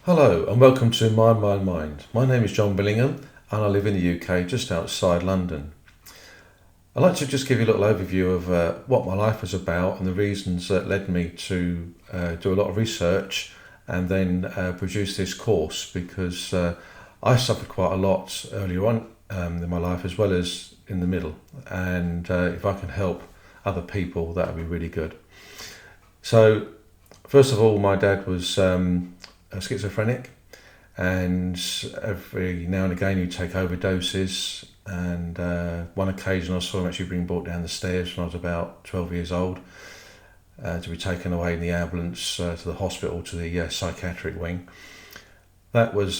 Hello and welcome to Mind, Mind, Mind. My name is John Billingham and I live in the UK just outside London. I'd like to just give you a little overview of what my life was about and the reasons that led me to do a lot of research and then produce this course because I suffered quite a lot earlier on in my life as well as in the middle, and if I can help other people that would be really good. So first of all, my dad was a schizophrenic, and every now and again he'd take overdoses, and one occasion I saw him actually being brought down the stairs when I was about 12 years old to be taken away in the ambulance to the hospital, to the psychiatric wing. That was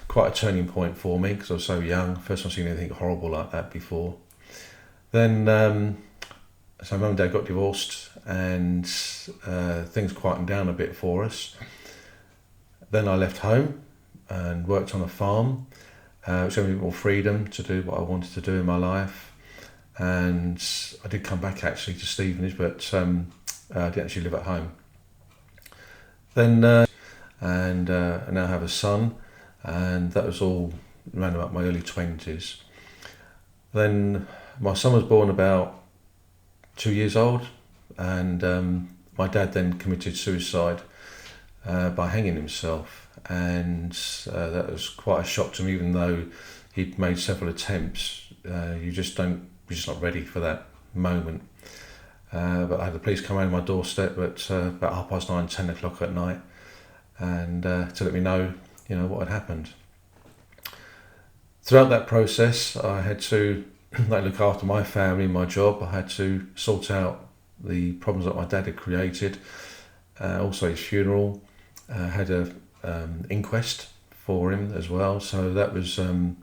quite a turning point for me because I was so young. First time I've seen anything horrible like that before. Then so mum and dad got divorced, and things quietened down a bit for us. Then I left home and worked on a farm, which gave me a bit more freedom to do what I wanted to do in my life. And I did come back actually to Stevenage, but I didn't actually live at home. Then I now have a son, and that was all around about my early 20s. Then my son was born about 2 years old, and my dad then committed suicide by hanging himself, and that was quite a shock to me. Even though he'd made several attempts, you're just not ready for that moment. But I had the police come around my doorstep at about 9:30, 10 o'clock at night, and to let me know, what had happened. Throughout that process, I had to look after my family, my job. I had to sort out the problems that my dad had created. Also his funeral. Had a inquest for him as well, so that was the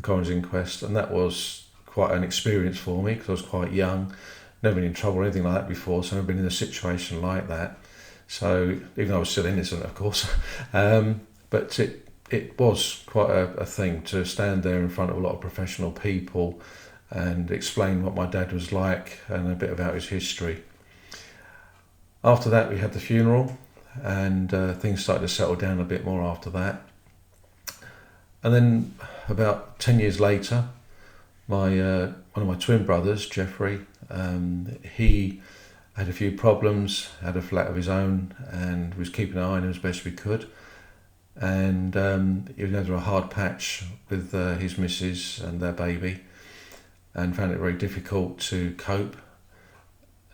coroner's inquest, and that was quite an experience for me because I was quite young, never been in trouble or anything like that before, so I've never been in a situation like that. So even though I was still innocent, of course, but it was quite a thing to stand there in front of a lot of professional people and explain what my dad was like and a bit about his history. After that, we had the funeral, and things started to settle down a bit more after that. And then about 10 years later, one of my twin brothers, Jeffrey, he had a few problems, had a flat of his own, and was keeping an eye on him as best we could. And he was going through a hard patch with his missus and their baby, and found it very difficult to cope.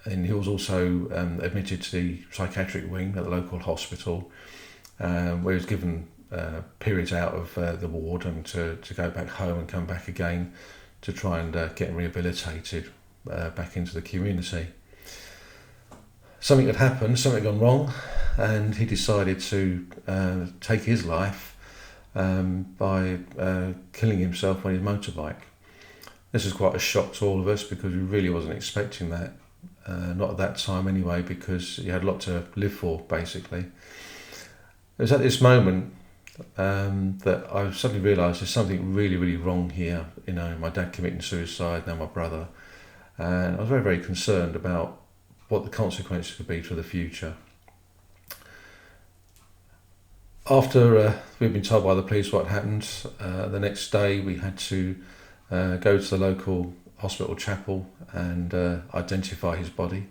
And he was also admitted to the psychiatric wing at the local hospital, where he was given periods out of the ward and to go back home and come back again to try and get him rehabilitated back into the community. Something had happened, something had gone wrong, and he decided to take his life by killing himself on his motorbike. This was quite a shock to all of us because we really wasn't expecting that. Not at that time anyway, because he had a lot to live for, basically. It was at this moment that I suddenly realised there's something really, really wrong here. My dad committing suicide, now my brother. And I was very, very concerned about what the consequences could be for the future. After we'd been told by the police what happened, the next day we had to go to the local hospital chapel and identify his body.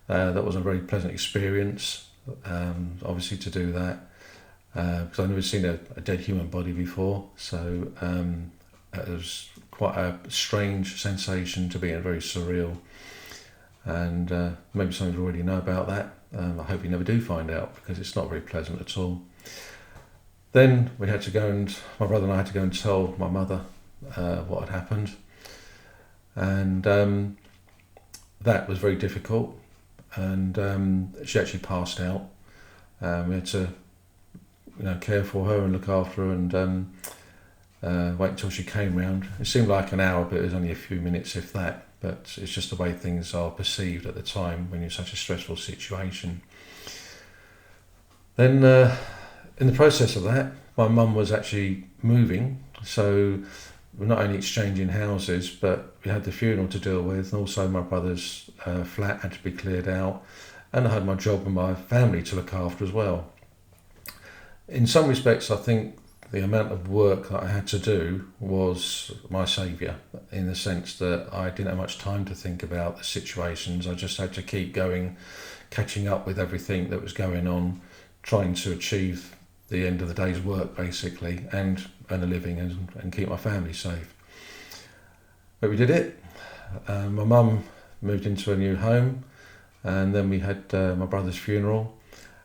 That was a very pleasant experience, obviously, to do that, because I'd never seen a dead human body before, so it was quite a strange sensation to be in, very surreal, and maybe some of you already know about that. I hope you never do find out, because it's not very pleasant at all. Then my brother and I had to go and tell my mother what had happened. And that was very difficult, and she actually passed out. We had to care for her and look after her, and wait until she came round. It seemed like an hour, but it was only a few minutes, if that. But it's just the way things are perceived at the time when you're in such a stressful situation. Then in the process of that, my mum was actually moving, so we're not only exchanging houses, but we had the funeral to deal with, and also my brother's flat had to be cleared out, and I had my job and my family to look after as well. In some respects, I think the amount of work that I had to do was my saviour, in the sense that I didn't have much time to think about the situations. I just had to keep going, catching up with everything that was going on, trying to achieve the end of the day's work, basically, and earn a living and keep my family safe. But we did it. My mum moved into a new home, and then we had my brother's funeral,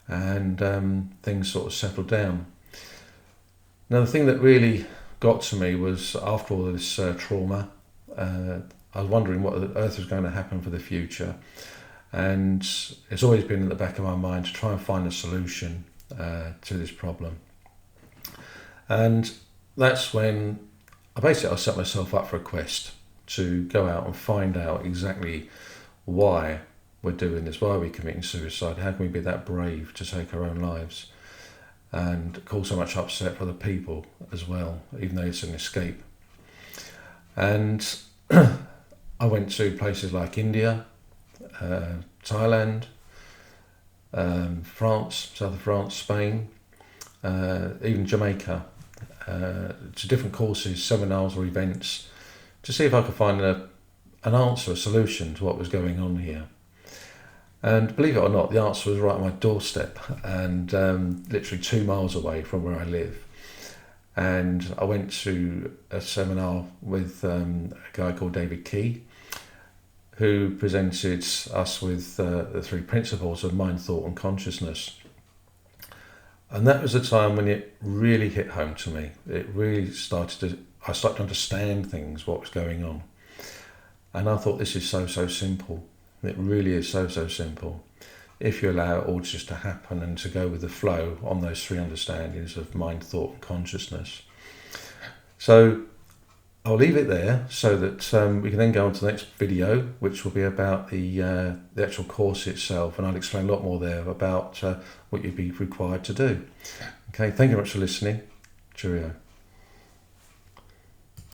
and things sort of settled down. Now, the thing that really got to me was, after all of this trauma, I was wondering what on earth was going to happen for the future. And it's always been in the back of my mind to try and find a solution to this problem. And that's when I set myself up for a quest to go out and find out exactly why we're doing this, why are we committing suicide, how can we be that brave to take our own lives and cause so much upset for other people as well, even though it's an escape. And I went to places like India, Thailand, France, south of France, Spain, even Jamaica, to different courses, seminars or events, to see if I could find an answer, a solution to what was going on here. And believe it or not, the answer was right on my doorstep, and literally 2 miles away from where I live. And I went to a seminar with a guy called David Key, who presented us with the 3 principles of mind, thought and consciousness. And that was a time when it really hit home to me. It really I started to understand things, what was going on. And I thought, this is so simple. It really is so simple. If you allow it all just to happen and to go with the flow on those 3 understandings of mind, thought and consciousness. So I'll leave it there so that we can then go on to the next video, which will be about the actual course itself, and I'll explain a lot more there about what you'd be required to do. Okay, thank you very much for listening. Cheerio.